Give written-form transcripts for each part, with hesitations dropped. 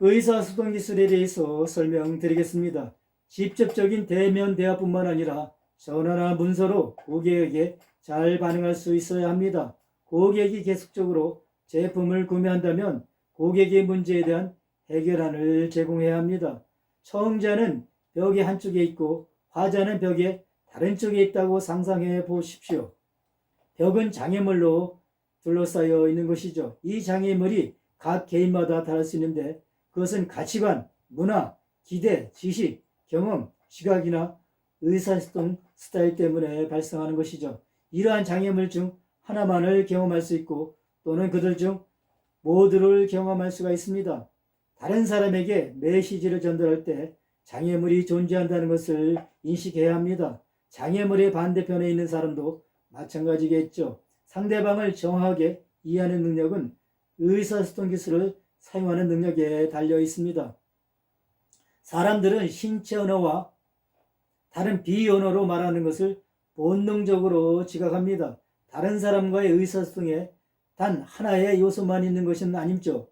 의사소통 기술에 대해서 설명드리겠습니다. 직접적인 대면 대화뿐만 아니라 전화나 문서로 고객에게 잘 반응할 수 있어야 합니다. 고객이 계속적으로 제품을 구매한다면 고객의 문제에 대한 해결안을 제공해야 합니다. 청자는 벽의 한쪽에 있고 화자는 벽의 다른 쪽에 있다고 상상해 보십시오. 벽은 장애물로 둘러싸여 있는 것이죠. 이 장애물이 각 개인마다 다를 수 있는데 그것은 가치관, 문화, 기대, 지식, 경험, 시각이나 의사소통 스타일 때문에 발생하는 것이죠. 이러한 장애물 중 하나만을 경험할 수 있고 또는 그들 중 모두를 경험할 수가 있습니다. 다른 사람에게 메시지를 전달할 때 장애물이 존재한다는 것을 인식해야 합니다. 장애물의 반대편에 있는 사람도 마찬가지겠죠. 상대방을 정확하게 이해하는 능력은 의사소통 기술을 사용하는 능력에 달려 있습니다. 사람들은 신체 언어와 다른 비언어로 말하는 것을 본능적으로 지각합니다. 다른 사람과의 의사소통에 단 하나의 요소만 있는 것은 아니죠.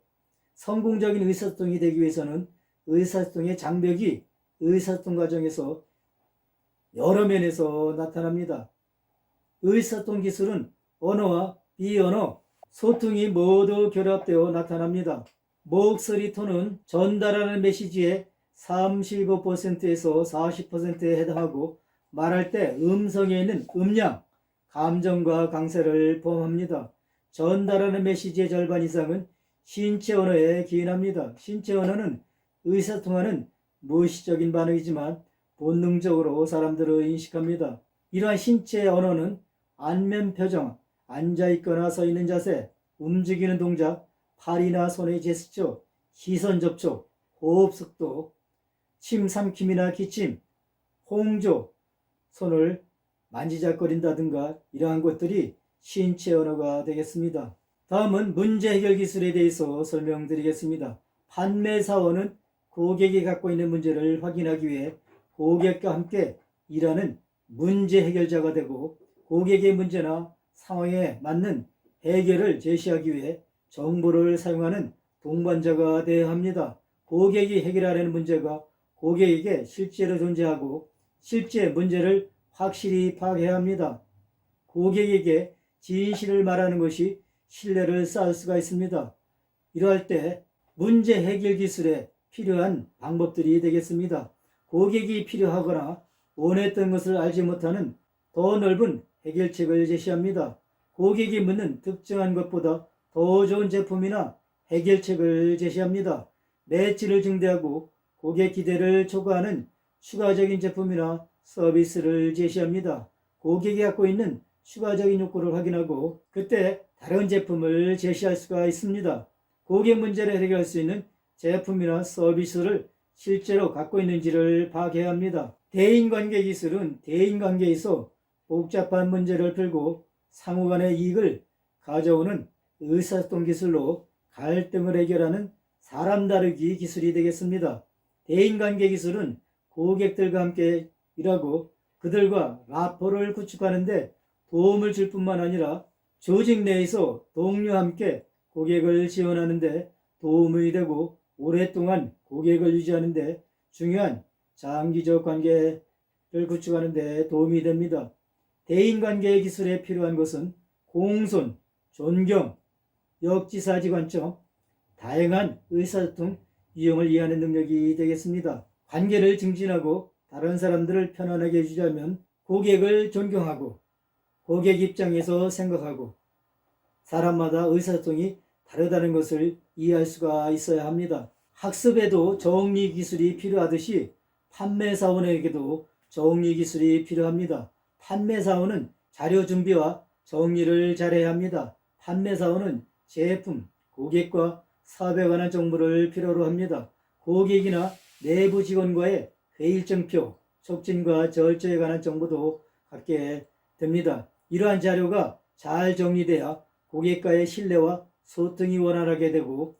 성공적인 의사소통이 되기 위해서는 의사소통의 장벽이 의사소통 과정에서 여러 면에서 나타납니다. 의사소통 기술은 언어와 비언어, 소통이 모두 결합되어 나타납니다. 목소리 톤은 전달하는 메시지의 35%에서 40%에 해당하고 말할 때 음성에 있는 음량, 감정과 강세를 포함합니다. 전달하는 메시지의 절반 이상은 신체 언어에 기인합니다. 신체 언어는 의사소통하는 무의식적인 반응이지만 본능적으로 사람들을 인식합니다. 이러한 신체 언어는 안면 표정, 앉아있거나 서있는 자세, 움직이는 동작, 팔이나 손의 제스처, 시선 접촉, 호흡 속도, 침 삼킴이나 기침, 홍조, 손을 만지작거린다든가 이러한 것들이 신체 언어가 되겠습니다. 다음은 문제 해결 기술에 대해서 설명드리겠습니다. 판매사원은 고객이 갖고 있는 문제를 확인하기 위해 고객과 함께 일하는 문제 해결자가 되고 고객의 문제나 상황에 맞는 해결을 제시하기 위해 정보를 사용하는 동반자가 되어야 합니다. 고객이 해결하려는 문제가 고객에게 실제로 존재하고 실제 문제를 확실히 파악해야 합니다. 고객에게 진실을 말하는 것이 신뢰를 쌓을 수가 있습니다. 이러할 때 문제 해결 기술에 필요한 방법들이 되겠습니다. 고객이 필요하거나 원했던 것을 알지 못하는 더 넓은 해결책을 제시합니다. 고객이 묻는 특정한 것보다 더 좋은 제품이나 해결책을 제시합니다. 매출을 증대하고 고객 기대를 초과하는 추가적인 제품이나 서비스를 제시합니다. 고객이 갖고 있는 추가적인 욕구를 확인하고 그때 다른 제품을 제시할 수가 있습니다. 고객 문제를 해결할 수 있는 제품이나 서비스를 실제로 갖고 있는지를 파악해야 합니다. 대인관계 기술은 대인관계에서 복잡한 문제를 풀고 상호간의 이익을 가져오는 의사소통 기술로 갈등을 해결하는 사람 다루기 기술이 되겠습니다. 대인관계 기술은 고객들과 함께 일하고 그들과 라포를 구축하는 데 도움을 줄 뿐만 아니라 조직 내에서 동료와 함께 고객을 지원하는 데 도움이 되고 오랫동안 고객을 유지하는 데 중요한 장기적 관계를 구축하는 데 도움이 됩니다. 대인관계 기술에 필요한 것은 공손, 존경, 역지사지 관점, 다양한 의사소통 유형을 이해하는 능력이 되겠습니다. 관계를 증진하고 다른 사람들을 편안하게 해주자면 고객을 존경하고 고객 입장에서 생각하고 사람마다 의사소통이 다르다는 것을 이해할 수가 있어야 합니다. 학습에도 정리 기술이 필요하듯이 판매사원에게도 정리 기술이 필요합니다. 판매사원은 자료 준비와 정리를 잘해야 합니다. 판매사원은 제품, 고객과 사업에 관한 정보를 필요로 합니다. 고객이나 내부 직원과의 회의 일정표, 촉진과 절차에 관한 정보도 갖게 됩니다. 이러한 자료가 잘 정리돼야 고객과의 신뢰와 소통이 원활하게 되고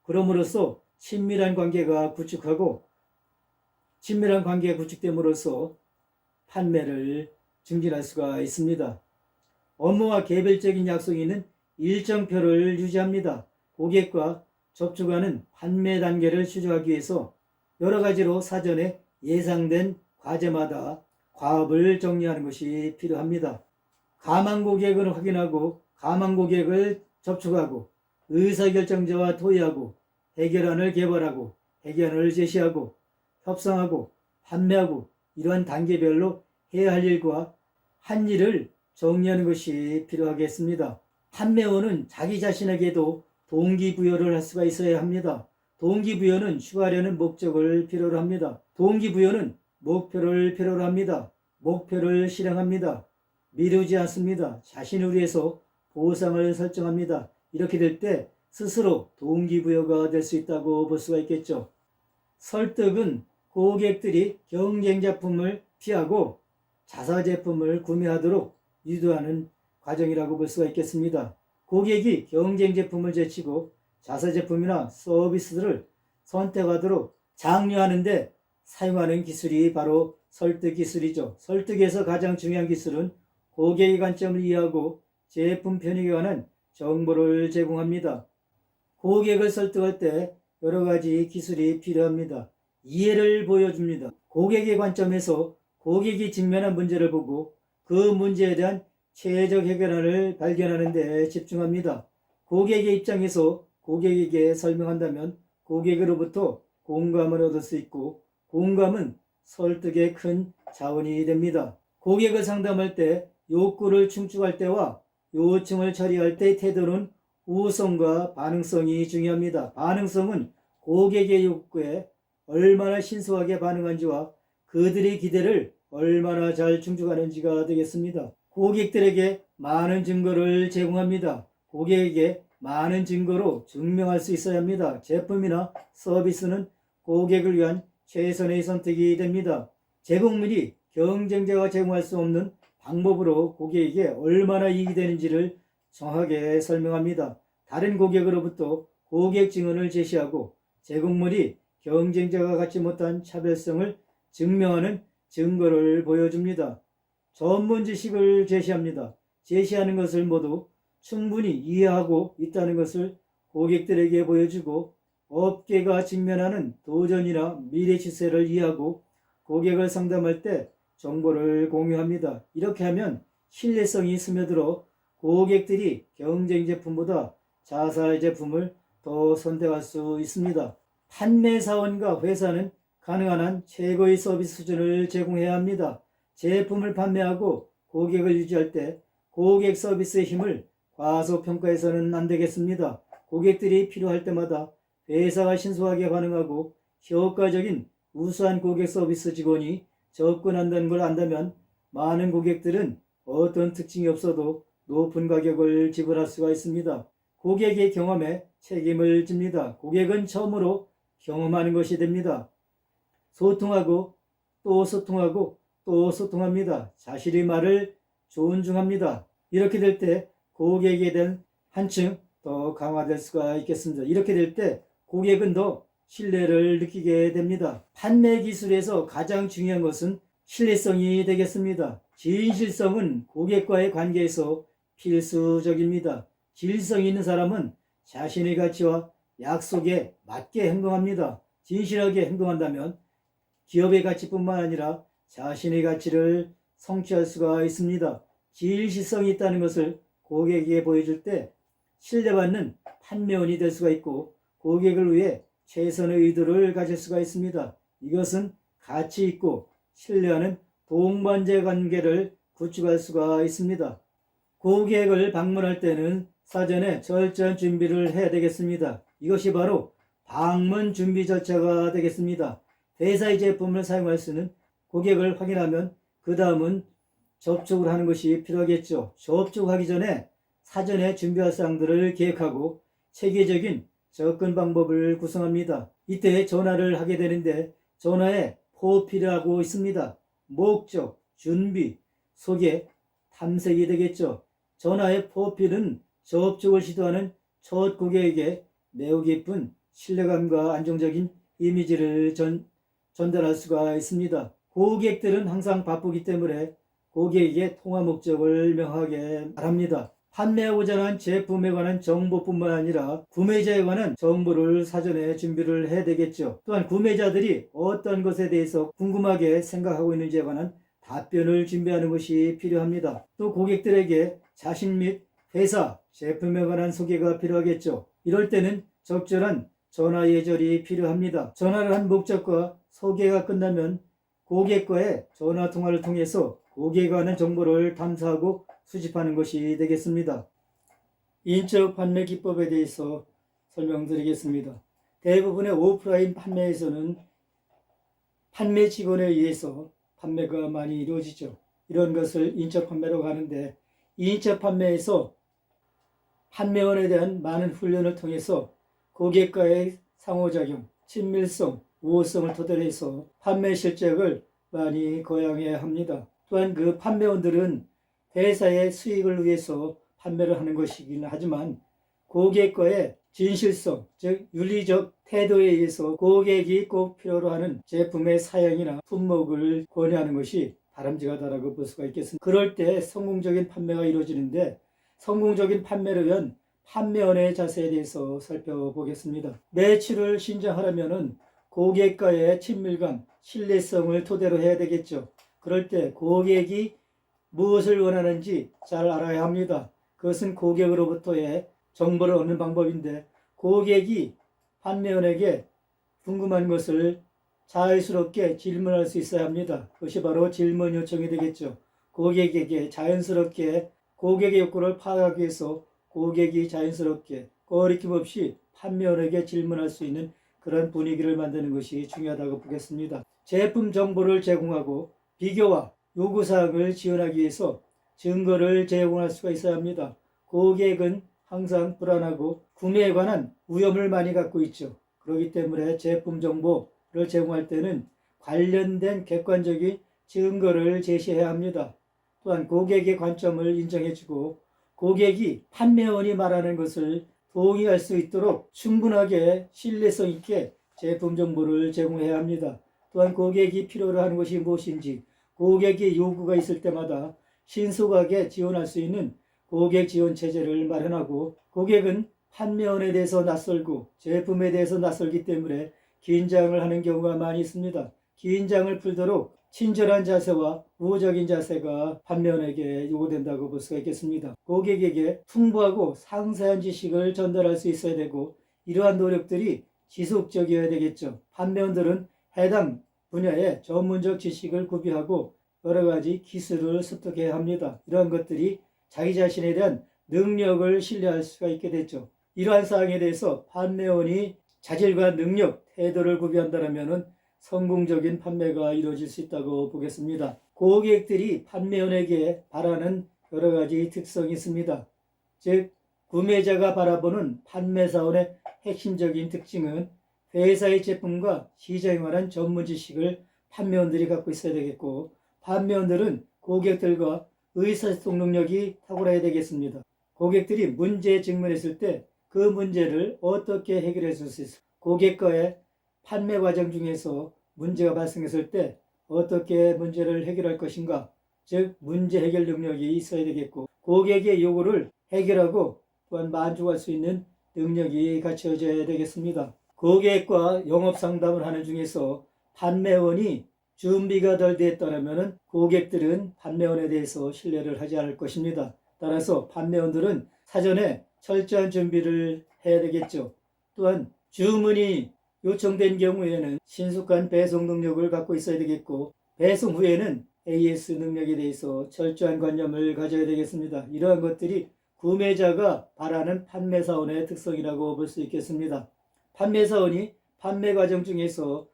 그럼으로써 친밀한 관계가 구축됨으로써 판매를 증진할 수가 있습니다. 업무와 개별적인 약속이 있는 일정표를 유지합니다. 고객과 접촉하는 판매 단계를 추적하기 위해서 여러 가지로 사전에 예상된 과제마다 과업을 정리하는 것이 필요합니다. 가망 고객을 확인하고 가망 고객을 접촉하고 의사결정자와 토의하고 해결안을 개발하고 해결안을 제시하고 협상하고 판매하고 이러한 단계별로 해야 할 일과 한 일을 정리하는 것이 필요하겠습니다. 판매원은 자기 자신에게도 동기부여를 할 수가 있어야 합니다. 동기부여는 추구하려는 목적을 필요로 합니다. 동기부여는 목표를 필요로 합니다. 목표를 실행합니다. 미루지 않습니다. 자신을 위해서 보상을 설정합니다. 이렇게 될 때 스스로 동기부여가 될 수 있다고 볼 수가 있겠죠. 설득은 고객들이 경쟁 제품을 피하고 자사 제품을 구매하도록 유도하는 과정이라고 볼 수가 있겠습니다. 고객이 경쟁 제품을 제치고 자사 제품이나 서비스를 선택하도록 장려하는 데 사용하는 기술이 바로 설득 기술이죠. 설득에서 가장 중요한 기술은 고객의 관점을 이해하고 제품 편익에 관한 정보를 제공합니다. 고객을 설득할 때 여러 가지 기술이 필요합니다. 이해를 보여줍니다. 고객의 관점에서 고객이 직면한 문제를 보고 그 문제에 대한 최적 해결안을 발견하는 데 집중합니다. 고객의 입장에서 고객에게 설명한다면 고객으로부터 공감을 얻을 수 있고 공감은 설득의 큰 자원이 됩니다. 고객을 상담할 때 욕구를 충족할 때와 요청을 처리할 때의 태도는 우선과 반응성이 중요합니다. 반응성은 고객의 욕구에 얼마나 신속하게 반응한지와 그들의 기대를 얼마나 잘 충족하는지가 되겠습니다. 고객들에게 많은 증거를 제공합니다. 고객에게 많은 증거로 증명할 수 있어야 합니다. 제품이나 서비스는 고객을 위한 최선의 선택이 됩니다. 제공물이 경쟁자가 제공할 수 없는 방법으로 고객에게 얼마나 이익이 되는지를 정확하게 설명합니다. 다른 고객으로부터 고객 증언을 제시하고 제공물이 경쟁자가 갖지 못한 차별성을 증명하는 증거를 보여줍니다. 전문 지식을 제시합니다. 제시하는 것을 모두 충분히 이해하고 있다는 것을 고객들에게 보여주고 업계가 직면하는 도전이나 미래 시세를 이해하고 고객을 상담할 때 정보를 공유합니다. 이렇게 하면 신뢰성이 스며들어 고객들이 경쟁 제품보다 자사 제품을 더 선택할 수 있습니다. 판매사원과 회사는 가능한 한 최고의 서비스 수준을 제공해야 합니다. 제품을 판매하고 고객을 유지할 때 고객 서비스의 힘을 과소평가해서는 안 되겠습니다. 고객들이 필요할 때마다 회사가 신속하게 반응하고 효과적인 우수한 고객 서비스 직원이 접근한다는 걸 안다면 많은 고객들은 어떤 특징이 없어도 높은 가격을 지불할 수가 있습니다. 고객의 경험에 책임을 집니다. 고객은 처음으로 경험하는 것이 됩니다. 소통하고 또 소통하고 또 소통합니다. 자신의 말을 존중합니다. 이렇게 될 때 고객에 대한 한층 더 강화될 수가 있겠습니다. 이렇게 될 때 고객은 더 신뢰를 느끼게 됩니다. 판매 기술에서 가장 중요한 것은 신뢰성이 되겠습니다. 진실성은 고객과의 관계에서 필수적입니다. 진실성 있는 사람은 자신의 가치와 약속에 맞게 행동합니다. 진실하게 행동한다면 기업의 가치뿐만 아니라 자신의 가치를 성취할 수가 있습니다. 진실성이 있다는 것을 고객에게 보여줄 때 신뢰받는 판매원이 될 수가 있고 고객을 위해 최선의 의도를 가질 수가 있습니다. 이것은 가치 있고 신뢰하는 동반자 관계를 구축할 수가 있습니다. 고객을 방문할 때는 사전에 철저한 준비를 해야 되겠습니다. 이것이 바로 방문 준비 절차가 되겠습니다. 회사의 제품을 사용할 수는 고객을 확인하면 그 다음은 접촉을 하는 것이 필요하겠죠. 접촉하기 전에 사전에 준비할 사항들을 계획하고 체계적인 접근 방법을 구성합니다. 이때 전화를 하게 되는데 전화에 포필이라고 있습니다. 목적, 준비, 소개, 탐색이 되겠죠. 전화의 포필은 접촉을 시도하는 첫 고객에게 매우 깊은 신뢰감과 안정적인 이미지를 전달할 수가 있습니다. 고객들은 항상 바쁘기 때문에 고객에게 통화 목적을 명확하게 말합니다. 판매하고자 하는 제품에 관한 정보뿐만 아니라 구매자에 관한 정보를 사전에 준비를 해야 되겠죠. 또한 구매자들이 어떤 것에 대해서 궁금하게 생각하고 있는지에 관한 답변을 준비하는 것이 필요합니다. 또 고객들에게 자신 및 회사, 제품에 관한 소개가 필요하겠죠. 이럴 때는 적절한 전화 예절이 필요합니다. 전화를 한 목적과 소개가 끝나면 고객과의 전화 통화를 통해서 고객에 관한 정보를 탐사하고 수집하는 것이 되겠습니다. 인적 판매 기법에 대해서 설명드리겠습니다. 대부분의 오프라인 판매에서는 판매 직원에 의해서 판매가 많이 이루어지죠. 이런 것을 인적 판매라고 하는데, 인적 판매에서 판매원에 대한 많은 훈련을 통해서 고객과의 상호작용, 친밀성, 우호성을 토대로 해서 판매 실적을 많이 거양해야 합니다. 또한 그 판매원들은 회사의 수익을 위해서 판매를 하는 것이긴 하지만 고객과의 진실성, 즉 윤리적 태도에 의해서 고객이 꼭 필요로 하는 제품의 사양이나 품목을 권유하는 것이 바람직하다고 볼 수가 있겠습니다. 그럴 때 성공적인 판매가 이루어지는데, 성공적인 판매를 위한 판매원의 자세에 대해서 살펴보겠습니다. 매출을 신장하려면 고객과의 친밀감, 신뢰성을 토대로 해야 되겠죠. 그럴 때 고객이 무엇을 원하는지 잘 알아야 합니다. 그것은 고객으로부터의 정보를 얻는 방법인데, 고객이 판매원에게 궁금한 것을 자유스럽게 질문할 수 있어야 합니다. 그것이 바로 질문 요청이 되겠죠. 고객에게 자연스럽게 고객의 욕구를 파악하기 위해서 고객이 자연스럽게 거리낌 없이 판매원에게 질문할 수 있는 그런 분위기를 만드는 것이 중요하다고 보겠습니다. 제품 정보를 제공하고 비교와 요구사항을 지원하기 위해서 증거를 제공할 수가 있어야 합니다. 고객은 항상 불안하고 구매에 관한 위험을 많이 갖고 있죠. 그렇기 때문에 제품 정보를 제공할 때는 관련된 객관적인 증거를 제시해야 합니다. 또한 고객의 관점을 인정해주고 고객이 판매원이 말하는 것을 동의할 수 있도록 충분하게 신뢰성 있게 제품 정보를 제공해야 합니다. 또한 고객이 필요로 하는 것이 무엇인지, 고객의 요구가 있을 때마다 신속하게 지원할 수 있는 고객 지원 체제를 마련하고, 고객은 판매원에 대해서 낯설고 제품에 대해서 낯설기 때문에 긴장을 하는 경우가 많이 있습니다. 긴장을 풀도록 친절한 자세와 우호적인 자세가 판매원에게 요구된다고 볼 수가 있겠습니다. 고객에게 풍부하고 상세한 지식을 전달할 수 있어야 되고, 이러한 노력들이 지속적이어야 되겠죠. 판매원들은 해당 분야의 전문적 지식을 구비하고 여러 가지 기술을 습득해야 합니다. 이러한 것들이 자기 자신에 대한 능력을 신뢰할 수가 있게 되죠. 이러한 사항에 대해서 판매원이 자질과 능력, 태도를 구비한다면 성공적인 판매가 이루어질 수 있다고 보겠습니다. 고객들이 판매원에게 바라는 여러 가지 특성이 있습니다. 즉, 구매자가 바라보는 판매사원의 핵심적인 특징은 회사의 제품과 시장에 관한 전문 지식을 판매원들이 갖고 있어야 되겠고, 판매원들은 고객들과 의사소통 능력이 탁월해야 되겠습니다. 고객들이 문제에 직면했을 때 그 문제를 어떻게 해결해 줄 수 있을까? 고객과의 판매 과정 중에서 문제가 발생했을 때 어떻게 문제를 해결할 것인가? 즉, 문제 해결 능력이 있어야 되겠고, 고객의 요구를 해결하고 또한 만족할 수 있는 능력이 갖춰져야 되겠습니다. 고객과 영업 상담을 하는 중에서 판매원이 준비가 덜 되었다면 고객들은 판매원에 대해서 신뢰를 하지 않을 것입니다. 따라서 판매원들은 사전에 철저한 준비를 해야 되겠죠. 또한 주문이 요청된 경우에는 신속한 배송 능력을 갖고 있어야 되겠고, 배송 후에는 AS 능력에 대해서 철저한 관념을 가져야 되겠습니다. 이러한 것들이 구매자가 바라는 판매사원의 특성이라고 볼 수 있겠습니다. 판매사원이 판매 과정 중에서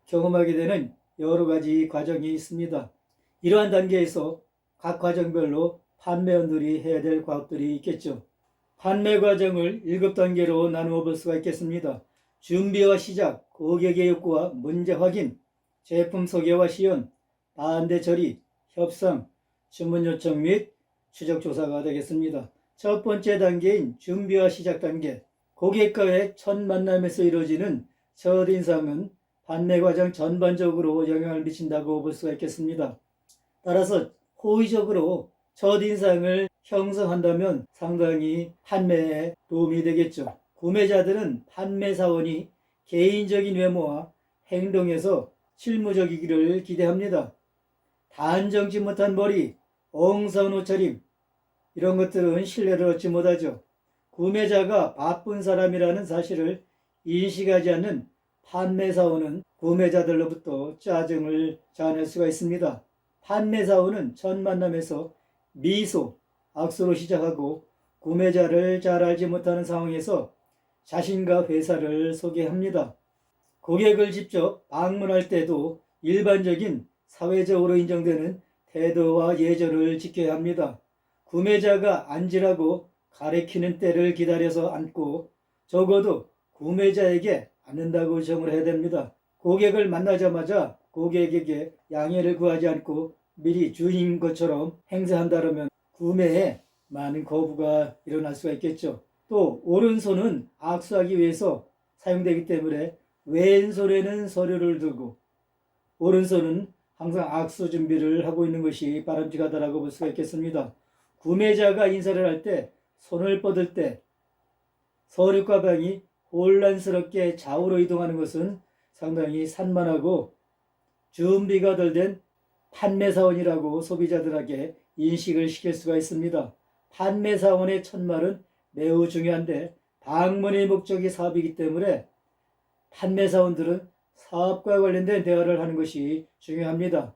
경험하게 되는 여러 가지 과정이 있습니다. 이러한 단계에서 각 과정별로 판매원들이 해야 될 과업들이 있겠죠. 판매 과정을 7단계로 나누어 볼 수가 있겠습니다. 준비와 시작, 고객의 욕구와 문제 확인, 제품 소개와 시연, 반대 처리, 협상, 주문 요청 및 추적 조사가 되겠습니다. 첫 번째 단계인 준비와 시작 단계, 고객과의 첫 만남에서 이루어지는 첫인상은 판매 과정 전반적으로 영향을 미친다고 볼 수가 있겠습니다. 따라서 호의적으로 첫인상을 형성한다면 상당히 판매에 도움이 되겠죠. 구매자들은 판매사원이 개인적인 외모와 행동에서 실무적이기를 기대합니다. 단정치 못한 머리, 엉성한 옷차림, 이런 것들은 신뢰를 얻지 못하죠. 구매자가 바쁜 사람이라는 사실을 인식하지 않는 판매사원은 구매자들로부터 짜증을 자아낼 수가 있습니다. 판매사원은 첫 만남에서 미소, 악수로 시작하고 구매자를 잘 알지 못하는 상황에서 자신과 회사를 소개합니다. 고객을 직접 방문할 때도 일반적인 사회적으로 인정되는 태도와 예절을 지켜야 합니다. 구매자가 앉으라고 가리키는 때를 기다려서 앉고 적어도 구매자에게 앉는다고 정을 해야 됩니다. 고객을 만나자마자 고객에게 양해를 구하지 않고 미리 주인인 것처럼 행세한다면 구매에 많은 거부가 일어날 수가 있겠죠. 또 오른손은 악수하기 위해서 사용되기 때문에 왼손에는 서류를 두고 오른손은 항상 악수 준비를 하고 있는 것이 바람직하다고 볼 수가 있겠습니다. 구매자가 인사를 할 때 손을 뻗을 때 서류 가방이 혼란스럽게 좌우로 이동하는 것은 상당히 산만하고 준비가 덜 된 판매사원이라고 소비자들에게 인식을 시킬 수가 있습니다. 판매사원의 첫말은 매우 중요한데 방문의 목적이 사업이기 때문에 판매사원들은 사업과 관련된 대화를 하는 것이 중요합니다.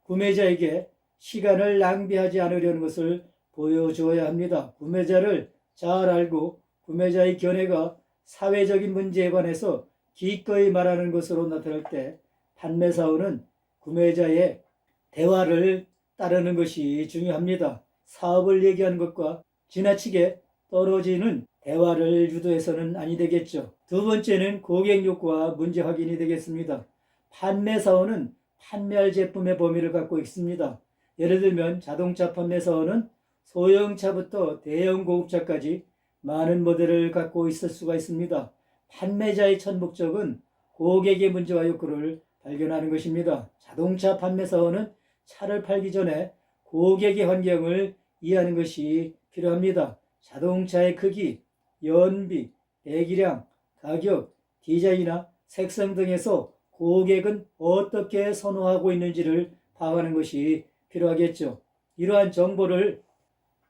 구매자에게 시간을 낭비하지 않으려는 것을 보여주어야 합니다. 구매자를 잘 알고 구매자의 견해가 사회적인 문제에 관해서 기꺼이 말하는 것으로 나타날 때 판매사원은 구매자의 대화를 따르는 것이 중요합니다. 사업을 얘기하는 것과 지나치게 떨어지는 대화를 유도해서는 아니 되겠죠. 두 번째는 고객 욕구와 문제 확인이 되겠습니다. 판매사원은 판매할 제품의 범위를 갖고 있습니다. 예를 들면 자동차 판매사원은 소형차부터 대형 고급차까지 많은 모델을 갖고 있을 수가 있습니다. 판매자의 첫 목적은 고객의 문제와 욕구를 발견하는 것입니다. 자동차 판매사원은 차를 팔기 전에 고객의 환경을 이해하는 것이 필요합니다. 자동차의 크기, 연비, 배기량, 가격, 디자인이나 색상 등에서 고객은 어떻게 선호하고 있는지를 파악하는 것이 필요하겠죠. 이러한 정보를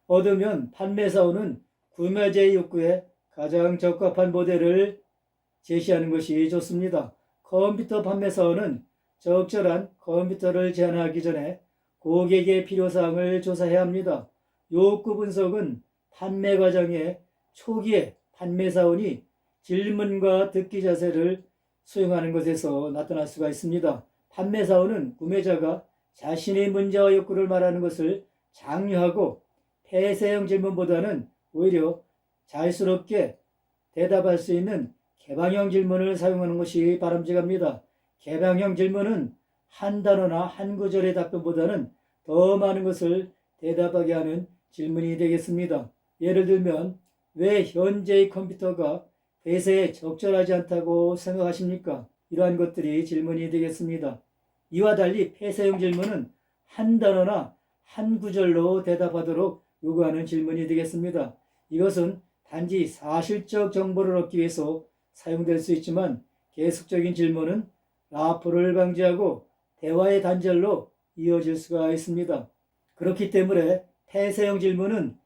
얻으면 판매사원은 구매자의 욕구에 가장 적합한 모델을 제시하는 것이 좋습니다. 컴퓨터 판매사원은 적절한 컴퓨터를 제안하기 전에 고객의 필요사항을 조사해야 합니다. 욕구 분석은 판매 과정의 초기에 판매사원이 질문과 듣기 자세를 수행하는 것에서 나타날 수가 있습니다. 판매사원은 구매자가 자신의 문제와 욕구를 말하는 것을 장려하고 폐쇄형 질문보다는 오히려 자유스럽게 대답할 수 있는 개방형 질문을 사용하는 것이 바람직합니다. 개방형 질문은 한 단어나 한 구절의 답변보다는 더 많은 것을 대답하게 하는 질문이 되겠습니다. 예를 들면 왜 현재의 컴퓨터가 폐쇄에 적절하지 않다고 생각하십니까? 이러한 것들이 질문이 되겠습니다. 이와 달리 폐쇄형 질문은 한 단어나 한 구절로 대답하도록 요구하는 질문이 되겠습니다. 이것은 단지 사실적 정보를 얻기 위해서 사용될 수 있지만 계속적인 질문은 라포를 방지하고 대화의 단절로 이어질 수가 있습니다. 그렇기 때문에 폐쇄형 질문은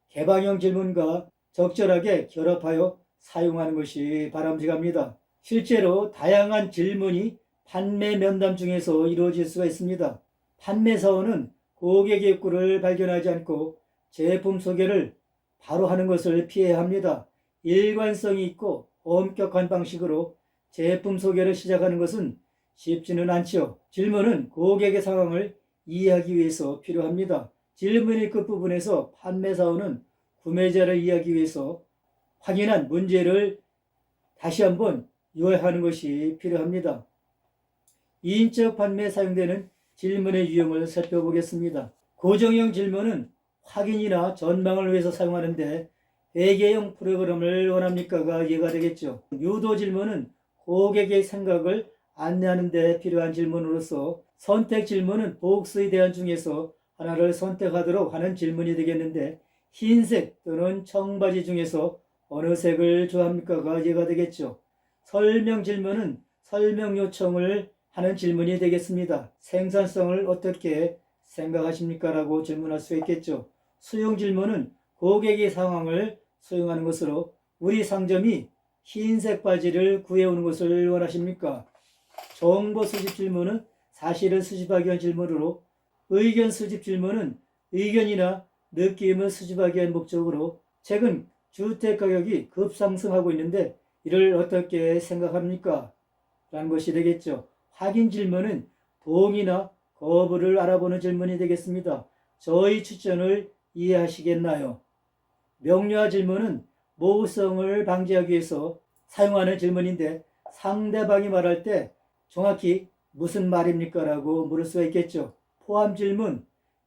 개방형 질문과 적절하게 결합하여 사용하는 것이 바람직합니다. 실제로 다양한 질문이 판매 면담 중에서 이루어질 수가 있습니다. 판매사원은 고객의 욕구를 발견하지 않고 제품 소개를 바로 하는 것을 피해야 합니다. 일관성이 있고 엄격한 방식으로 제품 소개를 시작하는 것은 쉽지는 않죠. 질문은 고객의 상황을 이해하기 위해서 필요합니다. 질문의 끝부분에서 판매사원은 구매자를 이해하기 위해서 확인한 문제를 다시 한번 요약하는 것이 필요합니다. 이인적 판매에 사용되는 질문의 유형을 살펴보겠습니다. 고정형 질문은 확인이나 전망을 위해서 사용하는데 회계형 프로그램을 원합니까가 이해가 되겠죠. 유도 질문은 고객의 생각을 안내하는 데 필요한 질문으로서 선택 질문은 복수의 대안 중에서 하나를 선택하도록 하는 질문이 되겠는데, 흰색 또는 청바지 중에서 어느 색을 좋아합니까가 이해가 되겠죠. 설명 질문은 설명 요청을 하는 질문이 되겠습니다. 생산성을 어떻게 생각하십니까? 라고 질문할 수 있겠죠. 수용 질문은 고객의 상황을 수용하는 것으로, 우리 상점이 흰색 바지를 구해오는 것을 원하십니까? 정보 수집 질문은 사실을 수집하기 위한 질문으로, 의견 수집 질문은 의견이나 느낌을 수집하기 위한 목적으로, 최근 주택 가격이 급상승하고 있는데 이를 어떻게 생각합니까? 라는 것이 되겠죠. 확인 질문은 동의나 거부를 알아보는 질문이 되겠습니다. 저희 추천을 이해하시겠나요? 명료화 질문은 모호성을 방지하기 위해서 사용하는 질문인데, 상대방이 말할 때 정확히 무슨 말입니까? 라고 물을 수가 있겠죠. 포함 질문,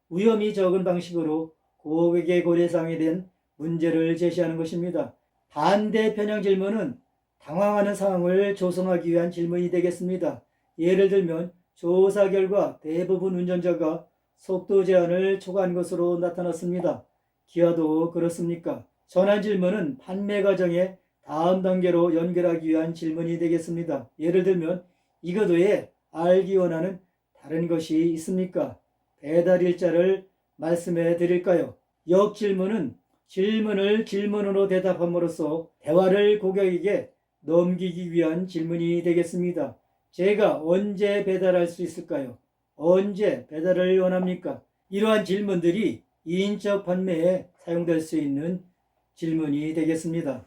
위험이 적은 방식으로 고객의 고려사항에 대한 문제를 제시하는 것입니다. 반대 편향 질문은 당황하는 상황을 조성하기 위한 질문이 되겠습니다. 예를 들면 조사 결과 대부분 운전자가 속도 제한을 초과한 것으로 나타났습니다. 기아도 그렇습니까? 전환 질문은 판매 과정의 다음 단계로 연결하기 위한 질문이 되겠습니다. 예를 들면 이것 외에 알기 원하는 다른 것이 있습니까? 배달 일자를 말씀해 드릴까요? 역질문은 질문을 질문으로 대답함으로써 대화를 고객에게 넘기기 위한 질문이 되겠습니다. 제가 언제 배달할 수 있을까요? 언제 배달을 원합니까? 이러한 질문들이 인적 판매에 사용될 수 있는 질문이 되겠습니다.